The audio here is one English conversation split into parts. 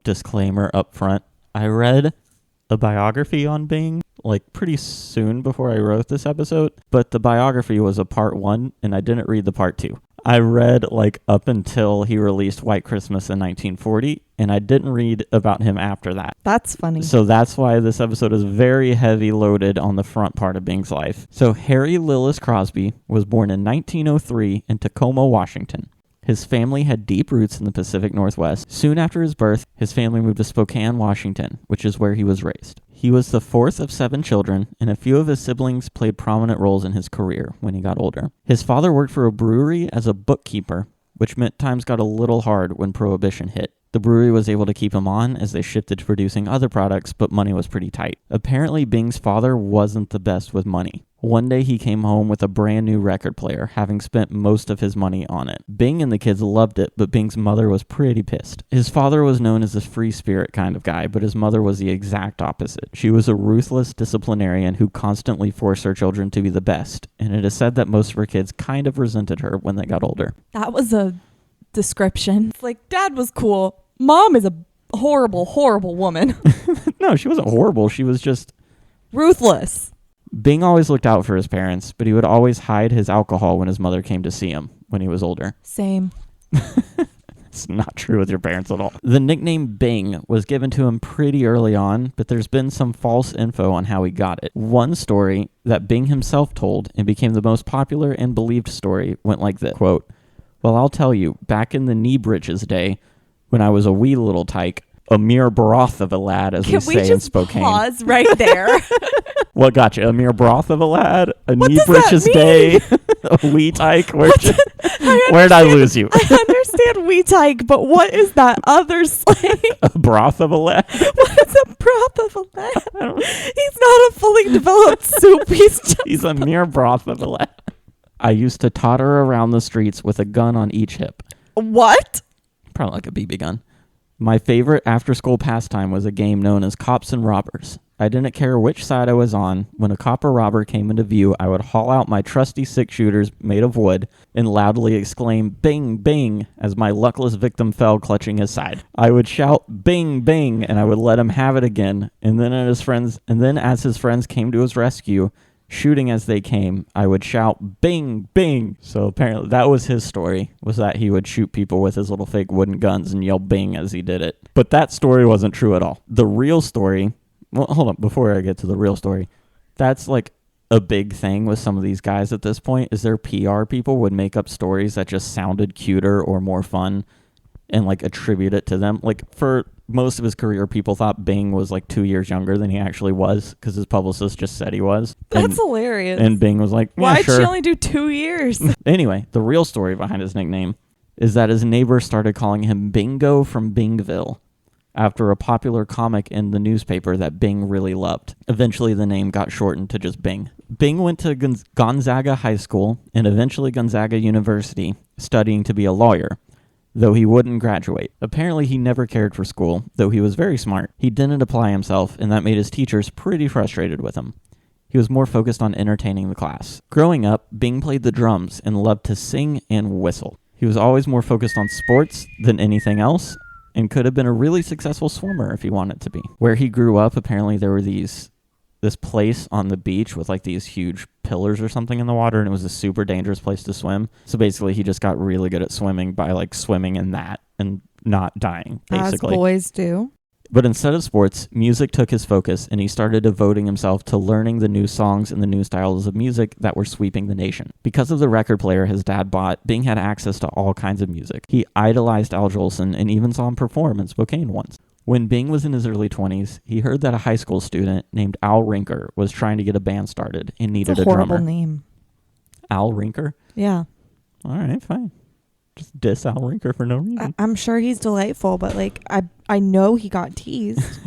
disclaimer up front. I read a biography on Bing like pretty soon before I wrote this episode, but the biography was a part 1 and I didn't read the part 2. I read like up until he released White Christmas in 1940, and I didn't read about him after that. That's funny. So that's why this episode is very heavy loaded on the front part of Bing's life. So Harry Lillis Crosby was born in 1903 in Tacoma, Washington. His family had deep roots in the Pacific Northwest. Soon after his birth, his family moved to Spokane, Washington, which is where he was raised. He was the 4th of 7 children, and a few of his siblings played prominent roles in his career when he got older. His father worked for a brewery as a bookkeeper, which meant times got a little hard when Prohibition hit. The brewery was able to keep him on as they shifted to producing other products, but money was pretty tight. Apparently, Bing's father wasn't the best with money. One day he came home with a brand new record player, having spent most of his money on it. Bing and the kids loved it, but Bing's mother was pretty pissed. His father was known as a free spirit kind of guy, but his mother was the exact opposite. She was a ruthless disciplinarian who constantly forced her children to be the best, and it is said that most of her kids kind of resented her when they got older. That was a description. It's like, Dad was cool. Mom is a horrible, horrible woman. No, she wasn't horrible. She was just ruthless. Bing always looked out for his parents, but he would always hide his alcohol when his mother came to see him when he was older. Same. It's not true with your parents at all. The nickname Bing was given to him pretty early on, but there's been some false info on how he got it. One story that Bing himself told and became the most popular and believed story went like this, quote, "Well, I'll tell you, back in the knee breeches day, when I was a wee little tyke, a mere broth of a lad, as we say in Spokane." Pause right there. What got you? A mere broth of a lad? A knee breeches day? A wee tyke? Where did I lose you? I understand wee tyke, but what is that other slang? A broth of a lad? What is a broth of a lad? He's not a fully developed soup. He's a mere broth of a lad. I used to totter around the streets with a gun on each hip. What? Probably like a BB gun. My favorite after-school pastime was a game known as Cops and Robbers. I didn't care which side I was on. When a cop or robber came into view, I would haul out my trusty 6-shooters made of wood and loudly exclaim, "Bing, bing," as my luckless victim fell clutching his side. I would shout, "Bing, bing," and I would let him have it again. And then as his friends came to his rescue, shooting as they came, I would shout, "Bing, bing." So apparently that was his story, was that he would shoot people with his little fake wooden guns and yell "bing" as he did it. But that story wasn't true at all. The real story, well, hold on, before I get to the real story, that's like a big thing with some of these guys at this point, is their PR people would make up stories that just sounded cuter or more fun and like attribute it to them. Like for most of his career, people thought Bing was like 2 years younger than he actually was because his publicist just said he was. That's hilarious. And Bing was like, yeah, why'd sure. she only do 2 years? Anyway, the real story behind his nickname is that his neighbor started calling him Bingo from Bingville after a popular comic in the newspaper that Bing really loved. Eventually, the name got shortened to just Bing. Bing went to Gonzaga High School and eventually Gonzaga University, studying to be a lawyer, though he wouldn't graduate. Apparently, he never cared for school, though he was very smart. He didn't apply himself, and that made his teachers pretty frustrated with him. He was more focused on entertaining the class. Growing up, Bing played the drums and loved to sing and whistle. He was always more focused on sports than anything else, and could have been a really successful swimmer if he wanted to be. Where he grew up, apparently there were this place on the beach with like these huge pillars or something in the water, and it was a super dangerous place to swim. So basically he just got really good at swimming by like swimming in that and not dying, basically. As boys do. But instead of sports, music took his focus, and he started devoting himself to learning the new songs and the new styles of music that were sweeping the nation. Because of the record player his dad bought, Bing had access to all kinds of music. He idolized Al Jolson and even saw him perform in Spokane once. When Bing was in his early 20s, he heard that a high school student named Al Rinker was trying to get a band started and needed a drummer. It's a horrible name. Al Rinker? Yeah. All right, fine. Just diss Al Rinker for no reason. I'm sure he's delightful, but like I know he got teased.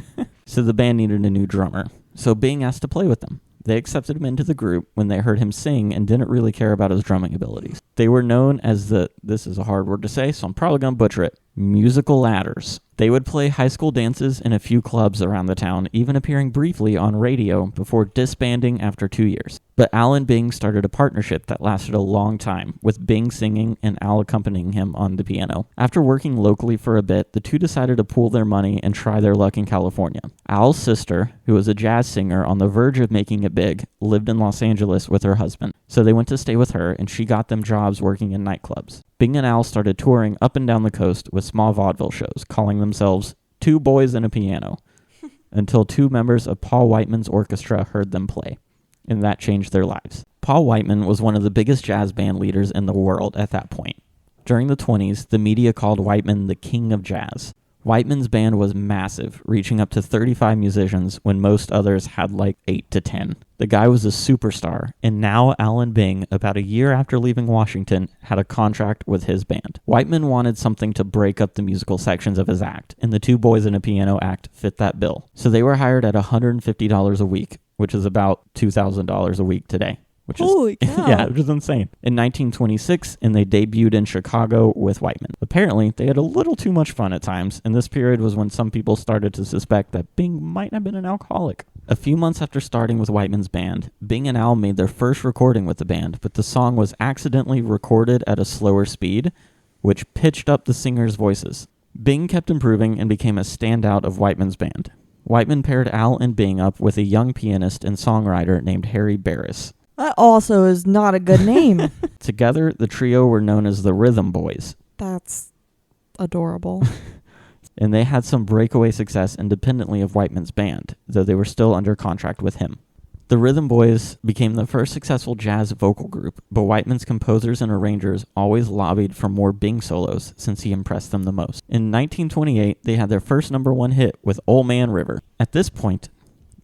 So the band needed a new drummer. So Bing asked to play with them. They accepted him into the group when they heard him sing and didn't really care about his drumming abilities. They were known as this is a hard word to say, so I'm probably going to butcher it, musical ladders. They would play high school dances in a few clubs around the town, even appearing briefly on radio before disbanding after 2 years. But Al and Bing started a partnership that lasted a long time, with Bing singing and Al accompanying him on the piano. After working locally for a bit, the two decided to pool their money and try their luck in California. Al's sister, who was a jazz singer on the verge of making it big, lived in Los Angeles with her husband, so they went to stay with her and she got them jobs working in nightclubs. Bing and Al started touring up and down the coast with small vaudeville shows, calling themselves Two Boys and a Piano, until two members of Paul Whiteman's orchestra heard them play, and that changed their lives. Paul Whiteman was one of the biggest jazz band leaders in the world at that point. During the 20s, the media called Whiteman the king of jazz. Whiteman's band was massive, reaching up to 35 musicians when most others had like 8 to 10. The guy was a superstar, and now Alan Bing, about a year after leaving Washington, had a contract with his band. Whiteman wanted something to break up the musical sections of his act, and the Two Boys and a Piano act fit that bill. So they were hired at $150 a week, which is about $2,000 a week today. Which Holy is, cow. yeah, which is insane. In 1926, and they debuted in Chicago with Whiteman. Apparently, they had a little too much fun at times, and this period was when some people started to suspect that Bing might have been an alcoholic. A few months after starting with Whiteman's band, Bing and Al made their first recording with the band, but the song was accidentally recorded at a slower speed, which pitched up the singers' voices. Bing kept improving and became a standout of Whiteman's band. Whiteman paired Al and Bing up with a young pianist and songwriter named Harry Barris. That also is not a good name. Together, the trio were known as the Rhythm Boys, That's adorable. and they had some breakaway success independently of Whiteman's band, though they were still under contract with him. The Rhythm Boys became the first successful jazz vocal group, but Whiteman's composers and arrangers always lobbied for more Bing solos since he impressed them the most. In 1928, they had their first #1 hit with Old Man River. At this point,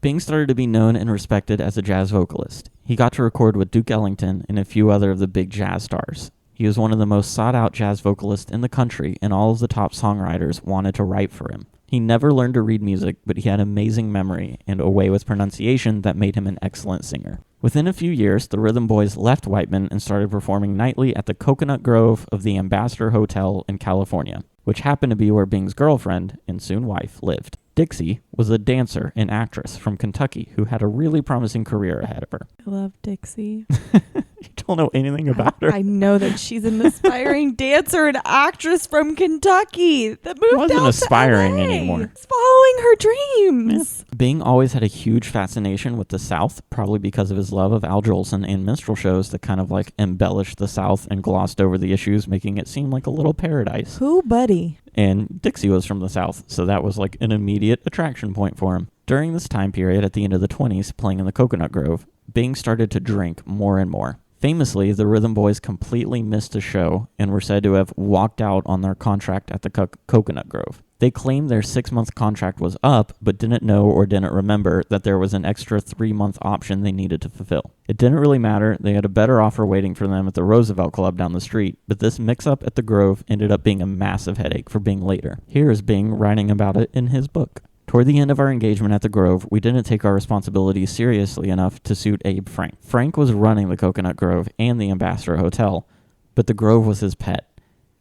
Bing started to be known and respected as a jazz vocalist. He got to record with Duke Ellington and a few other of the big jazz stars. He was one of the most sought-out jazz vocalists in the country, and all of the top songwriters wanted to write for him. He never learned to read music, but he had amazing memory and a way with pronunciation that made him an excellent singer. Within a few years, the Rhythm Boys left Whiteman and started performing nightly at the Coconut Grove of the Ambassador Hotel in California, which happened to be where Bing's girlfriend, and soon wife, lived. Dixie was a dancer and actress from Kentucky who had a really promising career ahead of her. I love Dixie. You don't know anything about her? I know that she's an aspiring dancer and actress from Kentucky that moved Wasn't out aspiring to LA. anymore. It's following her dreams. Bing always had a huge fascination with the South, probably because of his love of Al Jolson and minstrel shows that kind of like embellished the South and glossed over the issues, making it seem like a little paradise. Who, buddy? And Dixie was from the South, so that was like an immediate attraction point for him. During this time period, at the end of the 20s, playing in the Coconut Grove, Bing started to drink more and more. Famously, the Rhythm Boys completely missed a show and were said to have walked out on their contract at the Coconut Grove. They claimed their 6-month contract was up, but didn't know or didn't remember that there was an extra 3-month option they needed to fulfill. It didn't really matter. They had a better offer waiting for them at the Roosevelt Club down the street, but this mix-up at the Grove ended up being a massive headache for Bing later. Here is Bing writing about it in his book. Toward the end of our engagement at the Grove, we didn't take our responsibilities seriously enough to suit Abe Frank. Frank was running the Coconut Grove and the Ambassador Hotel, but the Grove was his pet.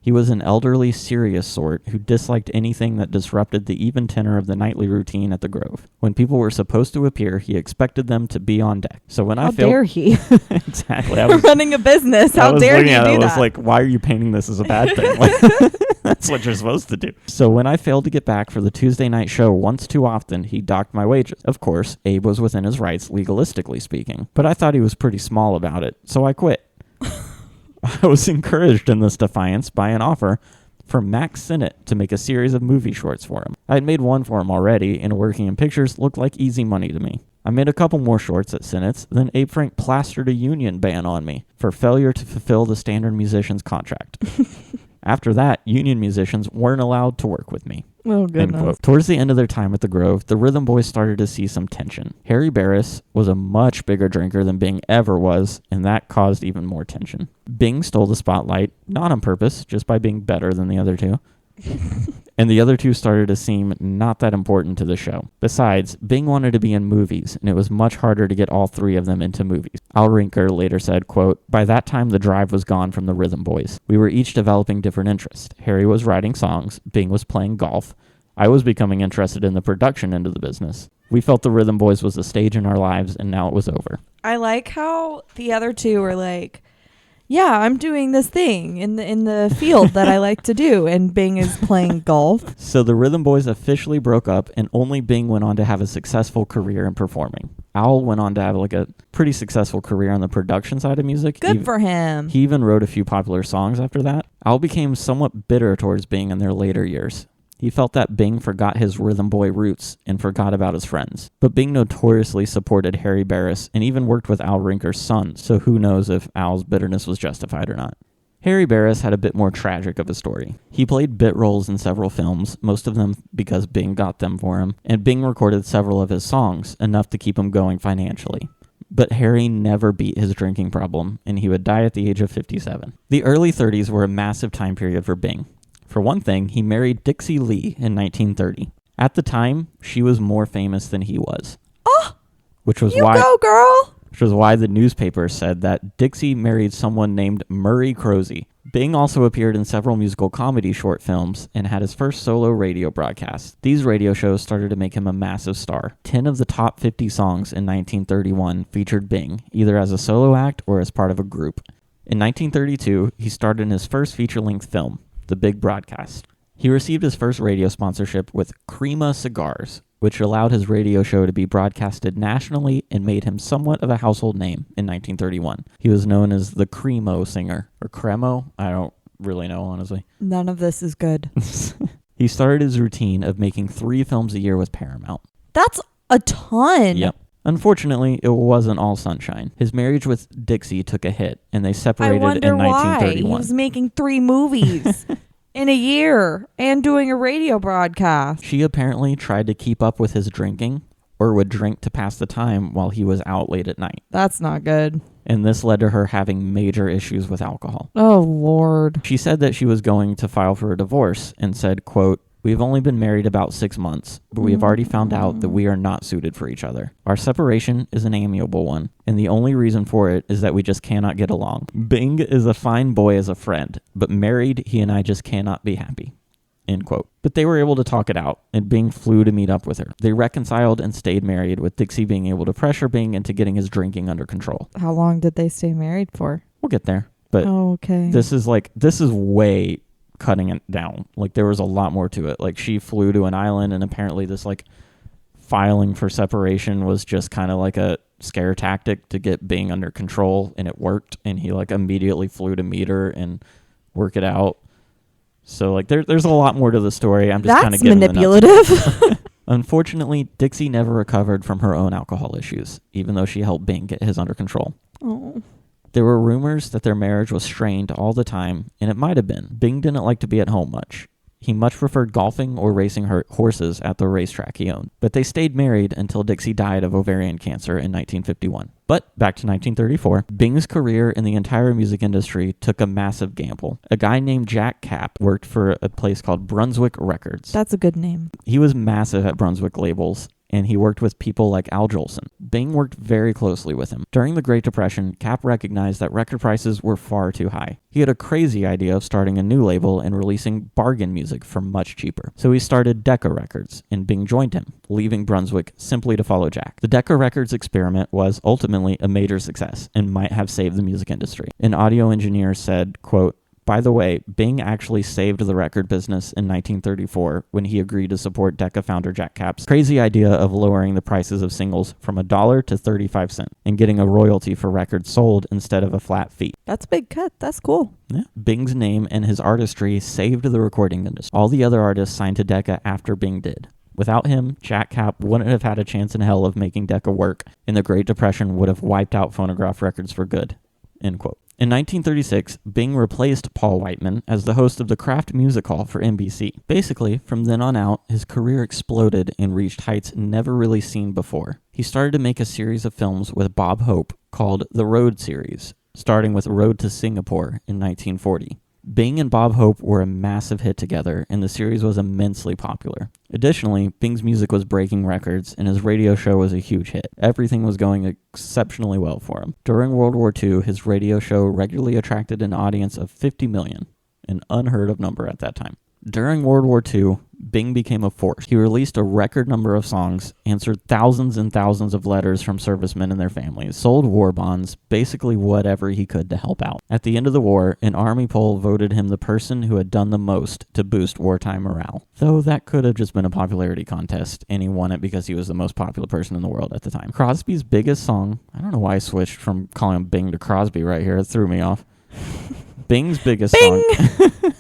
He was an elderly, serious sort who disliked anything that disrupted the even tenor of the nightly routine at the Grove. When people were supposed to appear, he expected them to be on deck. So when How dare he? Exactly. I was running a business. How dare he do that? I was like, why are you painting this as a bad thing? Like, that's what you're supposed to do. So when I failed to get back for the Tuesday night show once too often, he docked my wages. Of course, Abe was within his rights, legalistically speaking, but I thought he was pretty small about it, so I quit. I was encouraged in this defiance by an offer from Max Sennett to make a series of movie shorts for him. I had made one for him already, and working in pictures looked like easy money to me. I made a couple more shorts at Sennett's, then Abe Frank plastered a union ban on me for failure to fulfill the standard musician's contract. After that, union musicians weren't allowed to work with me. Oh, goodness. Towards the end of their time at the Grove, the Rhythm Boys started to see some tension. Harry Barris was a much bigger drinker than Bing ever was, and that caused even more tension. Bing stole the spotlight, not on purpose, just by being better than the other two. And the other two started to seem not that important to the show. Besides, Bing wanted to be in movies, and it was much harder to get all three of them into movies. Al Rinker later said, quote, "By that time, the drive was gone from the Rhythm Boys. We were each developing different interests. Harry was writing songs, Bing was playing golf, I was becoming interested in the production end of the business. We felt the Rhythm Boys was a stage in our lives, and now it was over. I like how the other two were like, yeah, I'm doing this thing in the field that I like to do, and Bing is playing golf. So the Rhythm Boys officially broke up, and only Bing went on to have a successful career in performing. Owl went on to have like a pretty successful career on the production side of music. Good for him. He even wrote a few popular songs after that. Owl became somewhat bitter towards Bing in their later years. He felt that Bing forgot his rhythm boy roots and forgot about his friends. But Bing notoriously supported Harry Barris and even worked with Al Rinker's son, so who knows if Al's bitterness was justified or not. Harry Barris had a bit more tragic of a story. He played bit roles in several films, most of them because Bing got them for him, and Bing recorded several of his songs, enough to keep him going financially. But Harry never beat his drinking problem, and he would die at the age of 57. The early 30s were a massive time period for Bing. For one thing, he married Dixie Lee in 1930. At the time, she was more famous than he was. Oh, which was you why, go, girl. Which was why the newspaper said that Dixie married someone named Murray Crosby. Bing also appeared in several musical comedy short films and had his first solo radio broadcast. These radio shows started to make him a massive star. 10 of the top 50 songs in 1931 featured Bing, either as a solo act or as part of a group. In 1932, he starred in his first feature-length film, The Big Broadcast. He received his first radio sponsorship with Crema Cigars, which allowed his radio show to be broadcasted nationally and made him somewhat of a household name in 1931. He was known as the Cremo singer, or Cremo? I don't really know, honestly. None of this is good. He started his routine of making 3 films a year with Paramount. That's a ton. Yep. Unfortunately, it wasn't all sunshine. His marriage with Dixie took a hit, and they separated in 1931. He was making 3 movies in a year and doing a radio broadcast. She apparently tried to keep up with his drinking, or would drink to pass the time while he was out late at night. That's not good. And this led to her having major issues with alcohol. Oh, Lord. She said that she was going to file for a divorce and said, quote, "We've only been married about 6 months, but we have already found out that we are not suited for each other. Our separation is an amiable one, and the only reason for it is that we just cannot get along. Bing is a fine boy as a friend, but married, he and I just cannot be happy." End quote. But they were able to talk it out, and Bing flew to meet up with her. They reconciled and stayed married, with Dixie being able to pressure Bing into getting his drinking under control. How long did they stay married for? We'll get there. But okay. This is way cutting it down. Like, there was a lot more to it. Like, she flew to an island, and apparently this like filing for separation was just kind of like a scare tactic to get Bing under control, and it worked, and he like immediately flew to meet her and work it out. So like there's a lot more to the story. I'm just kind of giving manipulative. Unfortunately, Dixie never recovered from her own alcohol issues, even though she helped Bing get his under control. Oh. There were rumors that their marriage was strained all the time, and it might have been. Bing didn't like to be at home much. He much preferred golfing or racing horses at the racetrack he owned. But they stayed married until Dixie died of ovarian cancer in 1951. But back to 1934, Bing's career in the entire music industry took a massive gamble. A guy named Jack Kapp worked for a place called Brunswick Records. That's a good name. He was massive at Brunswick labels, and he worked with people like Al Jolson. Bing worked very closely with him. During the Great Depression, Kapp recognized that record prices were far too high. He had a crazy idea of starting a new label and releasing bargain music for much cheaper. So he started Decca Records, and Bing joined him, leaving Brunswick simply to follow Jack. The Decca Records experiment was ultimately a major success and might have saved the music industry. An audio engineer said, quote, "By the way, Bing actually saved the record business in 1934 when he agreed to support Decca founder Jack Kapp's crazy idea of lowering the prices of singles from $1 to 35 cents and getting a royalty for records sold instead of a flat fee." That's a big cut. That's cool. Yeah. Bing's name and his artistry saved the recording industry. All the other artists signed to Decca after Bing did. Without him, Jack Kapp wouldn't have had a chance in hell of making Decca work, and the Great Depression would have wiped out phonograph records for good. End quote. In 1936, Bing replaced Paul Whiteman as the host of the Kraft Music Hall for NBC. Basically, from then on out, his career exploded and reached heights never really seen before. He started to make a series of films with Bob Hope called the Road series, starting with Road to Singapore in 1940. Bing and Bob Hope were a massive hit together, and the series was immensely popular. Additionally, Bing's music was breaking records, and his radio show was a huge hit. Everything was going exceptionally well for him. During World War II, his radio show regularly attracted an audience of 50 million, an unheard of number at that time. During World War II, Bing became a force. He released a record number of songs, answered thousands and thousands of letters from servicemen and their families, sold war bonds, basically whatever he could to help out. At the end of the war, an army poll voted him the person who had done the most to boost wartime morale. Though that could have just been a popularity contest, and he won it because he was the most popular person in the world at the time. Crosby's biggest song, I don't know why I switched from calling him Bing to Crosby right here, it threw me off. Bing's biggest Bing! song...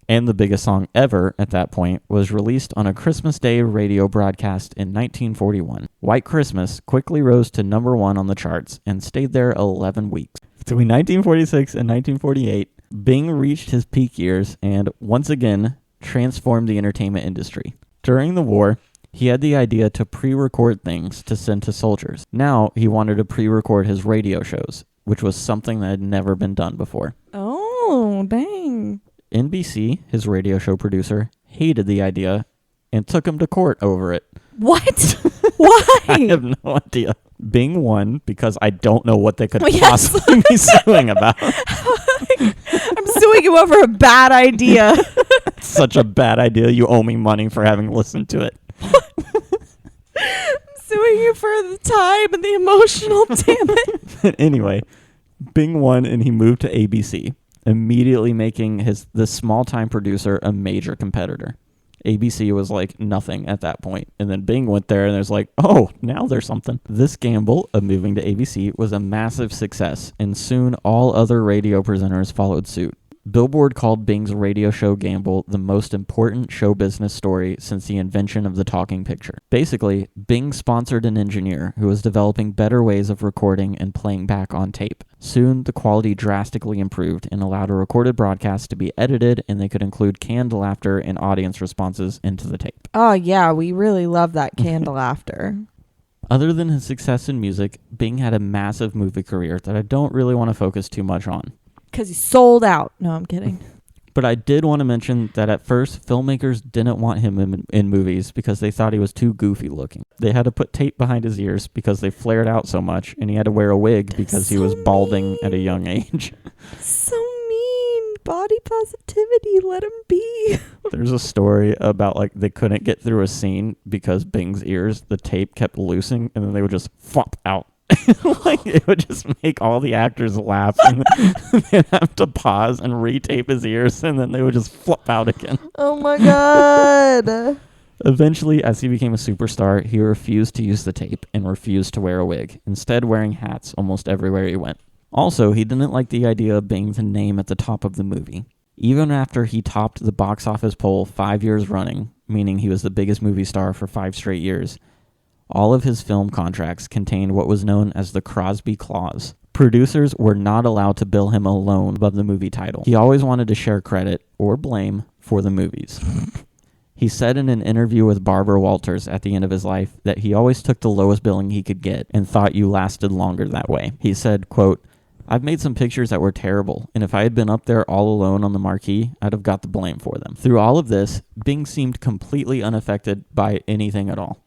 and the biggest song ever at that point, was released on a Christmas Day radio broadcast in 1941. White Christmas quickly rose to number 1 on the charts and stayed there 11 weeks. Between 1946 and 1948, Bing reached his peak years and, once again, transformed the entertainment industry. During the war, he had the idea to pre-record things to send to soldiers. Now, he wanted to pre-record his radio shows, which was something that had never been done before. Oh, dang. NBC, his radio show producer, hated the idea and took him to court over it. What? Why? I have no idea. Bing won because I don't know what they could Yes. possibly be suing about. I'm suing you over a bad idea. It's such a bad idea. You owe me money for having listened to it. I'm suing you for the time and the emotional damage. Anyway, Bing won and he moved to ABC, immediately making the small-time producer a major competitor. ABC was like nothing at that point. And then Bing went there and there's like, oh, now there's something. This gamble of moving to ABC was a massive success, and soon all other radio presenters followed suit. Billboard called Bing's radio show gamble the most important show business story since the invention of the talking picture. Basically, Bing sponsored an engineer who was developing better ways of recording and playing back on tape. Soon, the quality drastically improved and allowed a recorded broadcast to be edited, and they could include canned laughter and audience responses into the tape. Oh, yeah, we really love that canned laughter. Other than his success in music, Bing had a massive movie career that I don't really want to focus too much on. Because he sold out. No, I'm kidding. But I did want to mention that at first, filmmakers didn't want him in movies because they thought he was too goofy looking. They had to put tape behind his ears because they flared out so much, and he had to wear a wig because he was balding at a young age. So mean. Body positivity. Let him be. There's a story about like they couldn't get through a scene because Bing's ears, the tape kept loosing, and then they would just flop out. Like it would just make all the actors laugh, and they'd have to pause and retape his ears, and then they would just flop out again. Oh my God. Eventually, as he became a superstar, he refused to use the tape and refused to wear a wig, instead wearing hats almost everywhere he went. Also, he didn't like the idea of Bing's name at the top of the movie. Even after he topped the box office poll 5 years running, meaning he was the biggest movie star for 5 straight years, all of his film contracts contained what was known as the Crosby Clause. Producers were not allowed to bill him alone above the movie title. He always wanted to share credit, or blame, for the movies. He said in an interview with Barbara Walters at the end of his life that he always took the lowest billing he could get and thought you lasted longer that way. He said, quote, "I've made some pictures that were terrible, and if I had been up there all alone on the marquee, I'd have got the blame for them." Through all of this, Bing seemed completely unaffected by anything at all.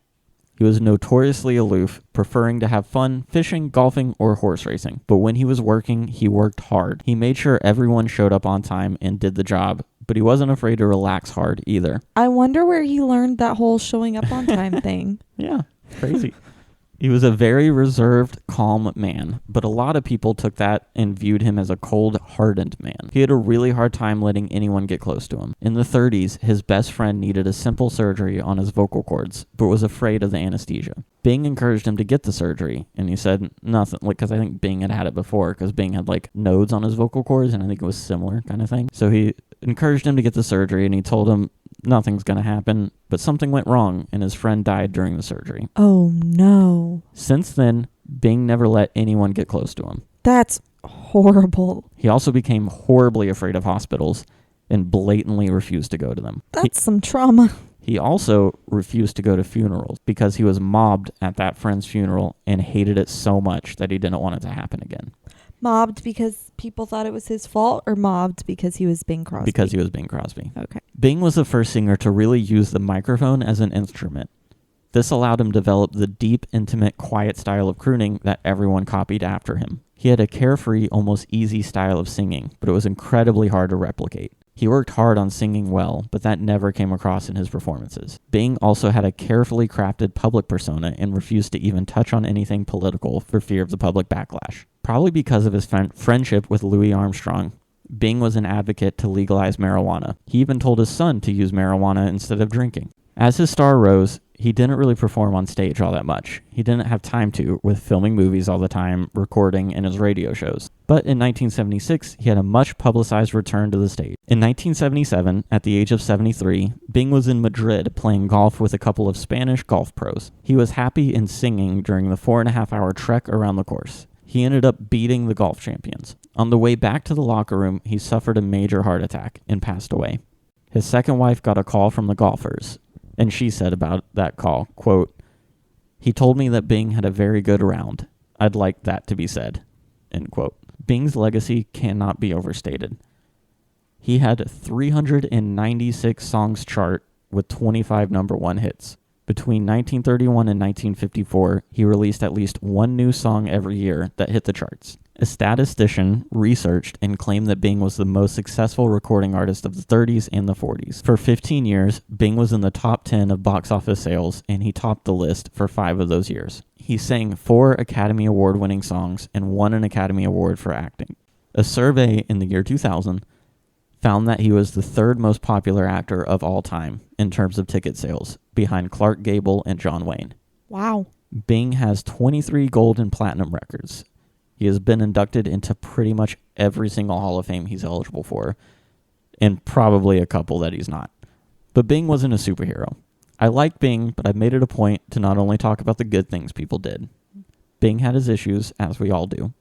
He was notoriously aloof, preferring to have fun fishing, golfing, or horse racing. But when he was working, he worked hard. He made sure everyone showed up on time and did the job, but he wasn't afraid to relax hard either. I wonder where he learned that whole showing up on time thing. Yeah, crazy. He was a very reserved, calm man, but a lot of people took that and viewed him as a cold, hardened man. He had a really hard time letting anyone get close to him. In the 30s, his best friend needed a simple surgery on his vocal cords, but was afraid of the anesthesia. Bing encouraged him to get the surgery, and he said nothing, because I think Bing had it before, because Bing had like nodes on his vocal cords, and I think it was similar kind of thing. So he encouraged him to get the surgery, and he told him nothing's going to happen, but something went wrong, and his friend died during the surgery. Oh, no. Since then, Bing never let anyone get close to him. That's horrible. He also became horribly afraid of hospitals and blatantly refused to go to them. That's some trauma. He also refused to go to funerals because he was mobbed at that friend's funeral and hated it so much that he didn't want it to happen again. Mobbed because people thought it was his fault, or mobbed because he was Bing Crosby? Because he was Bing Crosby. Okay. Bing was the first singer to really use the microphone as an instrument. This allowed him to develop the deep, intimate, quiet style of crooning that everyone copied after him. He had a carefree, almost easy style of singing, but it was incredibly hard to replicate. He worked hard on singing well, but that never came across in his performances. Bing also had a carefully crafted public persona and refused to even touch on anything political for fear of the public backlash. Probably because of his friendship with Louis Armstrong, Bing was an advocate to legalize marijuana. He even told his son to use marijuana instead of drinking. As his star rose, he didn't really perform on stage all that much. He didn't have time to, with filming movies all the time, recording, and his radio shows. But in 1976, he had a much publicized return to the stage. In 1977, at the age of 73, Bing was in Madrid playing golf with a couple of Spanish golf pros. He was happy and singing during the 4.5-hour trek around the course. He ended up beating the golf champions. On the way back to the locker room, he suffered a major heart attack and passed away. His second wife got a call from the golfers, and she said about that call, quote, "He told me that Bing had a very good round. I'd like that to be said," end quote. Bing's legacy cannot be overstated. He had 396 songs chart with 25 number one hits. Between 1931 and 1954, he released at least one new song every year that hit the charts. A statistician researched and claimed that Bing was the most successful recording artist of the 30s and the 40s. For 15 years, Bing was in the top 10 of box office sales, and he topped the list for 5 of those years. He sang 4 Academy Award-winning songs and won an Academy Award for acting. A survey in the year 2000 found that he was the 3rd most popular actor of all time in terms of ticket sales, behind Clark Gable and John Wayne. Wow. Bing has 23 gold and platinum records. He has been inducted into pretty much every single Hall of Fame he's eligible for, and probably a couple that he's not. But Bing wasn't a superhero. I like Bing, but I've made it a point to not only talk about the good things people did. Bing had his issues, as we all do.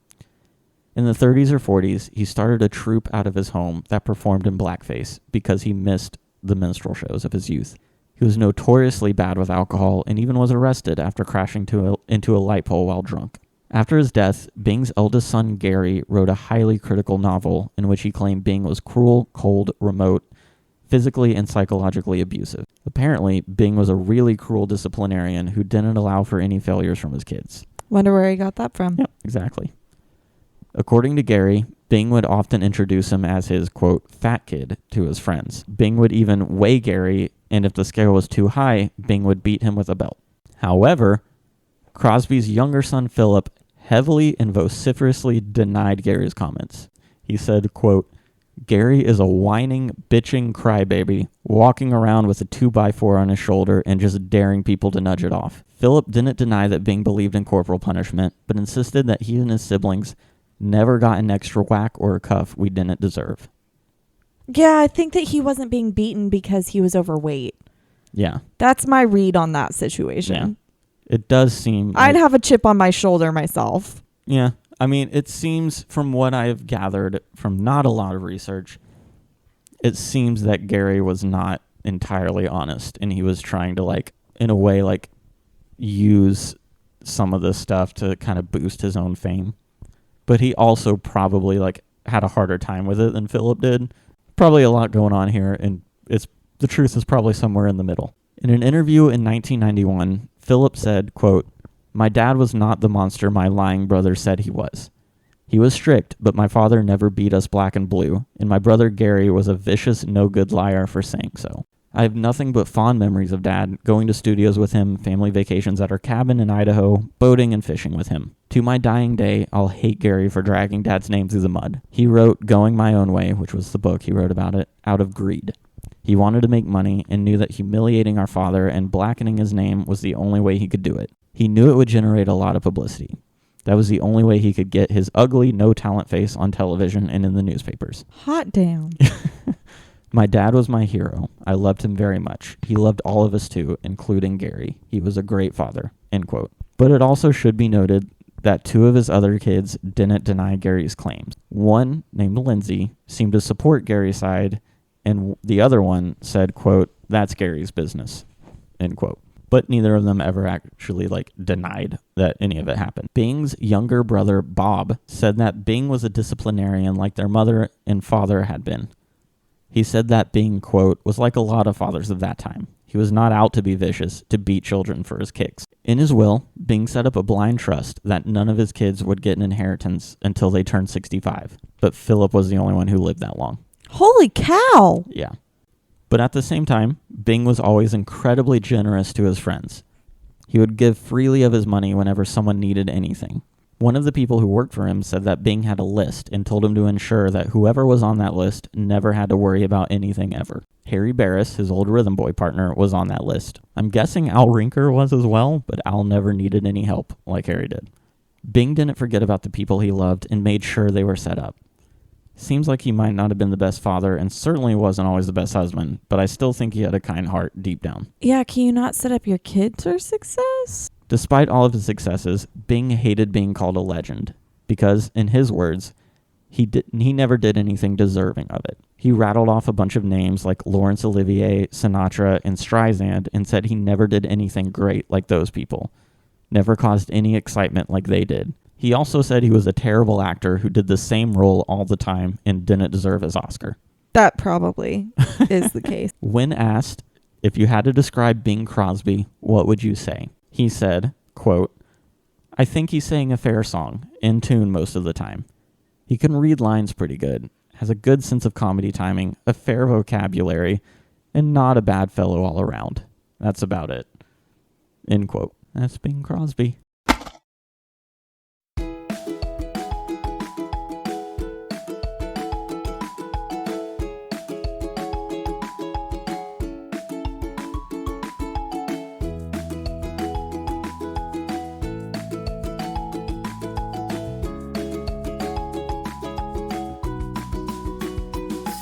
In the 30s or 40s, he started a troupe out of his home that performed in blackface because he missed the minstrel shows of his youth. He was notoriously bad with alcohol and even was arrested after crashing into a light pole while drunk. After his death, Bing's eldest son, Gary, wrote a highly critical novel in which he claimed Bing was cruel, cold, remote, physically and psychologically abusive. Apparently, Bing was a really cruel disciplinarian who didn't allow for any failures from his kids. Wonder where he got that from. Yep, exactly. According to Gary, Bing would often introduce him as his, quote, fat kid to his friends. Bing would even weigh Gary, and if the scale was too high, Bing would beat him with a belt. However, Crosby's younger son, Philip, heavily and vociferously denied Gary's comments. He said, quote, "Gary is a whining, bitching crybaby, walking around with a 2x4 on his shoulder and just daring people to nudge it off." Philip didn't deny that Bing believed in corporal punishment, but insisted that he and his siblings never got an extra whack or a cuff we didn't deserve. Yeah, I think that he wasn't being beaten because he was overweight. Yeah. That's my read on that situation. Yeah. It does seem... I'd have a chip on my shoulder myself. Yeah. I mean, it seems from what I've gathered from not a lot of research, it seems that Gary was not entirely honest, and he was trying to, like, in a way, like, use some of this stuff to kind of boost his own fame. But he also probably, like, had a harder time with it than Philip did. Probably a lot going on here, and the truth is probably somewhere in the middle. In an interview in 1991, Philip said, quote, "My dad was not the monster my lying brother said he was. He was strict, but my father never beat us black and blue, and my brother Gary was a vicious, no-good liar for saying so. I have nothing but fond memories of Dad, going to studios with him, family vacations at our cabin in Idaho, boating and fishing with him. To my dying day, I'll hate Gary for dragging Dad's name through the mud. He wrote Going My Own Way, which was the book he wrote about it, out of greed. He wanted to make money and knew that humiliating our father and blackening his name was the only way he could do it. He knew it would generate a lot of publicity. That was the only way he could get his ugly, no-talent face on television and in the newspapers. Hot damn. My dad was my hero. I loved him very much. He loved all of us too, including Gary. He was a great father," end quote. But it also should be noted that 2 of his other kids didn't deny Gary's claims. One, named Lindsay, seemed to support Gary's side, and the other one said, quote, "That's Gary's business," end quote. But neither of them ever actually, like, denied that any of it happened. Bing's younger brother, Bob, said that Bing was a disciplinarian like their mother and father had been. He said that Bing, quote, "was like a lot of fathers of that time. He was not out to be vicious, to beat children for his kicks." In his will, Bing set up a blind trust that none of his kids would get an inheritance until they turned 65. But Philip was the only one who lived that long. Holy cow. Yeah. But at the same time, Bing was always incredibly generous to his friends. He would give freely of his money whenever someone needed anything. One of the people who worked for him said that Bing had a list and told him to ensure that whoever was on that list never had to worry about anything ever. Harry Barris, his old rhythm boy partner, was on that list. I'm guessing Al Rinker was as well, but Al never needed any help like Harry did. Bing didn't forget about the people he loved and made sure they were set up. Seems like he might not have been the best father and certainly wasn't always the best husband, but I still think he had a kind heart deep down. Yeah, can you not set up your kids for success? Despite all of his successes, Bing hated being called a legend because, in his words, he never did anything deserving of it. He rattled off a bunch of names like Laurence Olivier, Sinatra, and Streisand and said he never did anything great like those people, never caused any excitement like they did. He also said he was a terrible actor who did the same role all the time and didn't deserve his Oscar. That probably is the case. When asked if you had to describe Bing Crosby, what would you say? He said, quote, I think he sang a fair song, in tune most of the time. He can read lines pretty good, has a good sense of comedy timing, a fair vocabulary, and not a bad fellow all around. That's about it. End quote. That's Bing Crosby.